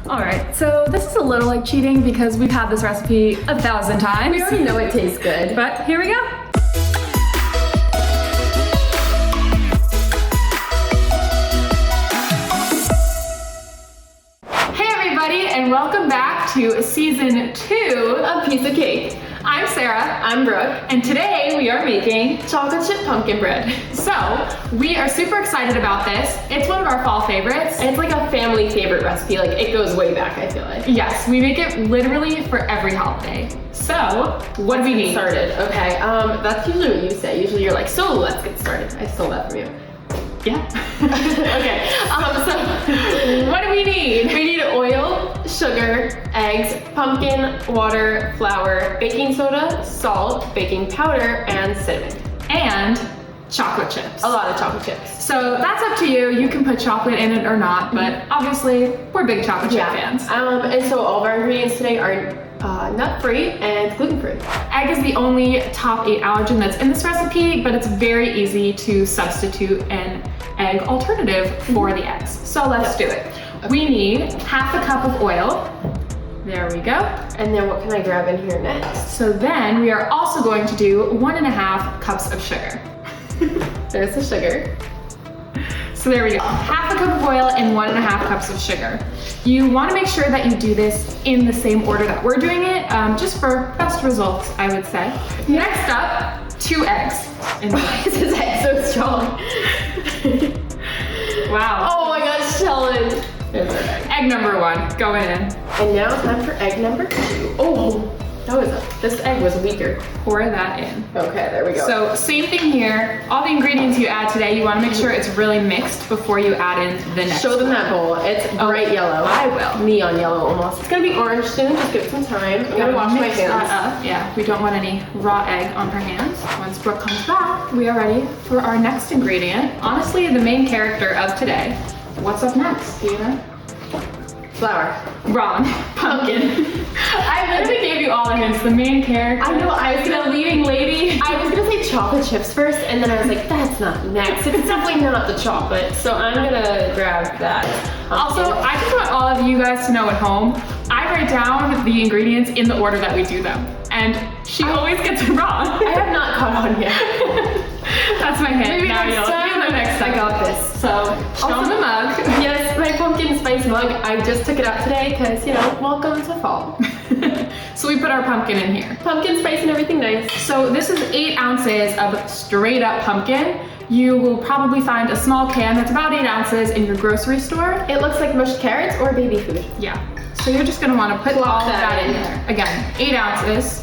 All right, so this is a little like cheating because we've had this recipe 1,000 times. We already know it tastes good. But here we go. Hey everybody, and welcome back to season 2 A piece of cake. I'm Sarah. I'm Brooke. And today we are making Chocolate chip pumpkin bread. So, we are super excited about this. It's one of our fall favorites. It's like a family favorite recipe. Like, it goes way back, I feel like. Yes, we make it literally for every holiday. So, what do we need? Started. Okay, that's usually what you say. Usually you're like, so let's get started. I stole that from you. Yeah. Okay, so What do we need? we need oil, sugar, eggs, pumpkin, water, flour, baking soda, salt, baking powder, and cinnamon. And chocolate chips. A lot of chocolate chips. So that's up to you. You can put chocolate in it or not, but obviously we're big chocolate chip fans. And so all of our ingredients today are nut-free and gluten-free. Egg is the only top 8 allergen that's in this recipe, but it's very easy to substitute an egg alternative for the eggs. So let's do it. Okay. We need half a cup of oil. There we go. And then what can I grab in here next? So then we are also going to do 1.5 cups of sugar. There's the sugar. So there we go. Half a cup of oil and 1.5 cups of sugar. You want to make sure that you do this in the same order that we're doing it, just for best results, I would say. Next up, 2 eggs. Why is this egg so strong? Wow. Oh my gosh, challenge. There's our egg. Egg number 1, go in. And now time for egg number 2. Oh, this egg was weaker. Pour that in. Okay, there we go. So same thing here. All the ingredients you add today, you want to make sure it's really mixed before you add in the next Show them one. that bowl. It's bright yellow. I will. Neon yellow almost. It's gonna be orange soon. Just give it some time. I'm gonna wash my Mix that hands. up. Yeah, we don't want any raw egg on our hands. Once Brooke comes back, we are ready for our next ingredient. Honestly, the main character of today. What's up next, do you know? Flour. Wrong. Pumpkin. I literally gave you all the hints. The main character. I know, I was the leading lady. I was gonna say chocolate chips first, and then I was like, that's not next. It's definitely not the chocolate. So I'm gonna grab that. Also, I just want all of you guys to know at home, I write down the ingredients in the order that we do them. And she always gets it wrong. I have not caught on yet. That's my hint. Maybe now next time. you'll next time. I got this. So, show Also, them the mug. Yes, my pumpkin spice mug. I just took it out today because, you know, welcome to fall. So we put our pumpkin in here. Pumpkin spice and everything nice. So this is 8 ounces of straight up pumpkin. You will probably find a small can that's about 8 ounces in your grocery store. It looks like mushed carrots or baby food. Yeah. So you're just gonna wanna put all of that in there. Again, 8 ounces.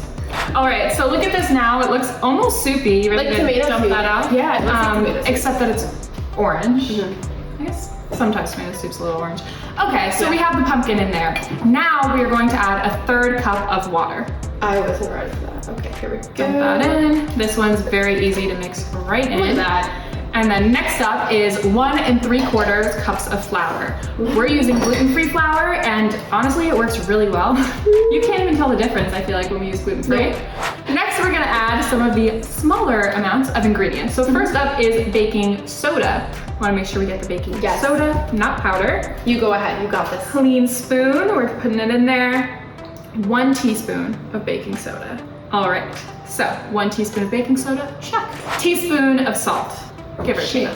All right, so look at this now. It looks almost soupy. You ready Like to tomato dump soup. that out? Yeah, it looks like tomato soup. Except that it's orange. Mm-hmm. I guess sometimes tomato soup's a little orange. Okay, so we have the pumpkin in there. Now we are going to add 1/3 cup of water. I wasn't ready for that. Okay, here we go. Dump that in. This one's very easy to mix right in. Look at that. And then next up is 1 3/4 cups of flour. We're using gluten-free flour, and honestly, it works really well. You can't even tell the difference, I feel like, when we use gluten-free. Nope. Next, we're gonna add some of the smaller amounts of ingredients. So first up is baking soda. Wanna make sure we get the baking soda, not powder. You go ahead, you got this. Clean spoon, we're putting it in there. 1 teaspoon of baking soda. All right, so 1 teaspoon of baking soda, check. Teaspoon of salt. Give her a shake.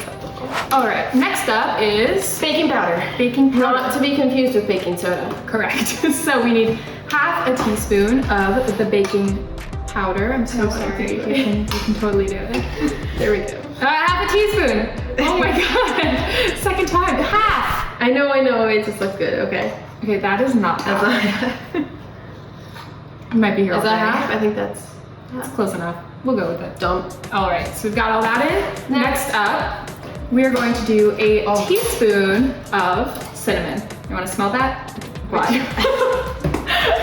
All right, next up is Baking powder. baking powder. Not to be confused with baking soda. Correct. So we need half a teaspoon of the baking powder. I'm so sorry. You can totally do it. There we go. Half a teaspoon. Oh my God. Second time. Half. I know, it just looks good, okay. Okay, that is not That's not half. It might be here all Is that day. half? I think that's Close enough. We'll go with it. dump. All right, so we've got all that in. Next up, we are going to do a teaspoon of cinnamon. You want to smell that? Why?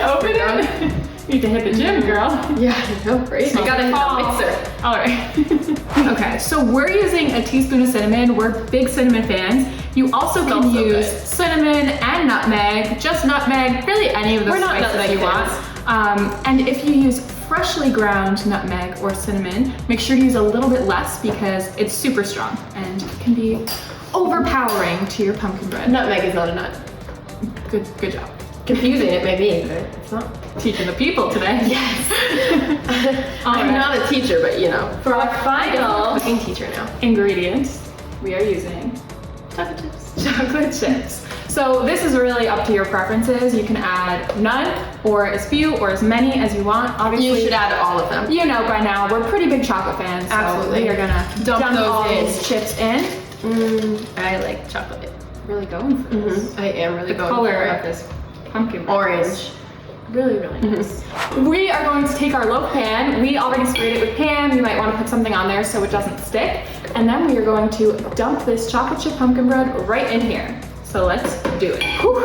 Open it. You need to hit the gym, girl. Yeah, I know, right? I got it in the mixer. All right. Okay, so we're using a teaspoon of cinnamon. We're big cinnamon fans. You also can Smells so use good. cinnamon and nutmeg, just nutmeg, really any of the We're not spices nutmeg you want. And if you use freshly ground nutmeg or cinnamon, make sure to use a little bit less because it's super strong and can be overpowering to your pumpkin bread. Nutmeg is not a nut. Good job. Confusing it may be, but it's not. Teaching the people today. Yes. I'm not a teacher, but you know. For our final cooking teacher now. ingredients, we are using Chocolate chips. chocolate chips. So this is really up to your preferences. You can add none or as few or as many as you want. Obviously, You should add all of them. you know by now we're pretty big chocolate fans. Absolutely. So we are gonna dump those all in. these chips in. I like chocolate. Really going for this. I am really The going color for of it. this pumpkin Orange. really nice. We are going to take our loaf pan. We already sprayed it with Pam. You might want to put something on there so it doesn't stick. And then we are going to dump this chocolate chip pumpkin bread right in here. So let's do it. Whew.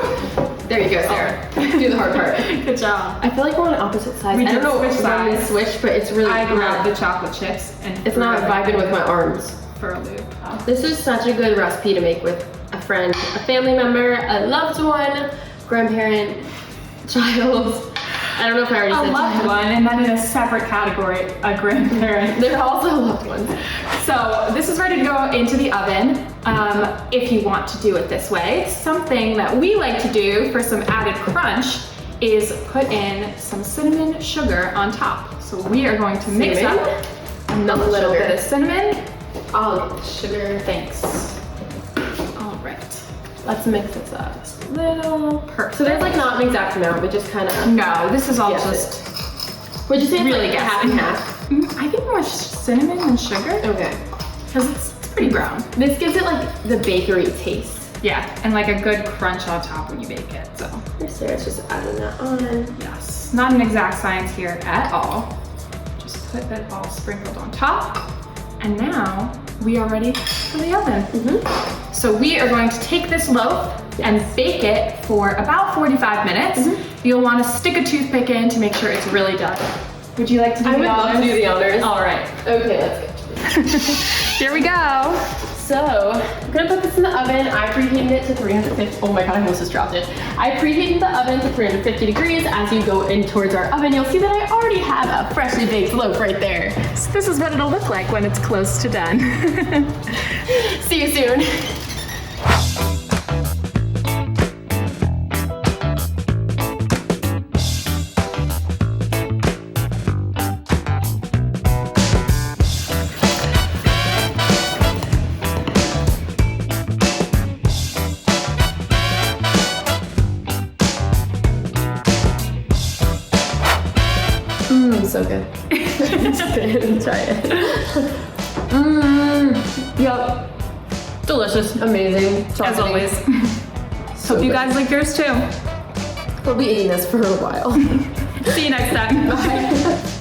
There you go, Sarah. Do the hard part. Good job. I feel like we're on opposite sides. We I don't did know which switch side we sides. switch, but it's really I grabbed not. the chocolate chips and It's not vibing with my arms. for a loop. Oh. This is such a good recipe to make with a friend, a family member, a loved one, grandparent, child. I don't know if I already A said loved child. one, and then in a separate category, a grandparent. They're also loved ones. So this is ready to go into the oven. If you want to do it this way, something that we like to do for some added crunch is put in some cinnamon sugar on top. So we are going to mix Cinnamon? up a little Sugar. bit of cinnamon. Oh, sugar. Thanks. All right. Let's mix this up. Just a little. Perfect. So there's like not an exact amount, but just kind of. No, this is all Yes, just Would you say it's really like half guessing. and half? I think more cinnamon than sugar Okay. because it's pretty brown. This gives it like the bakery taste. Yeah, and like a good crunch on top when you bake it. So Here, Sarah's just adding that on. yes, not an exact science here at all. Just put it all sprinkled on top. And now we are ready for the oven. So we are going to take this loaf and bake it for about 45 minutes. You'll want to stick a toothpick in to make sure it's really done. Would you like to do I the would love to do the honors. All right, Okay, let's go. here we go. So, I'm gonna put this in the oven. I preheated it to 350. Oh my god, I almost just dropped it. I preheated the oven to 350 degrees. As you go in towards our oven, you'll see that I already have a freshly baked loaf right there. So this is what it'll look like when it's close to done. See you soon. So good. Try it. Yup. Delicious. Amazing. As always. Hope you guys like yours too. We'll be eating this for a while. See you next time. Bye.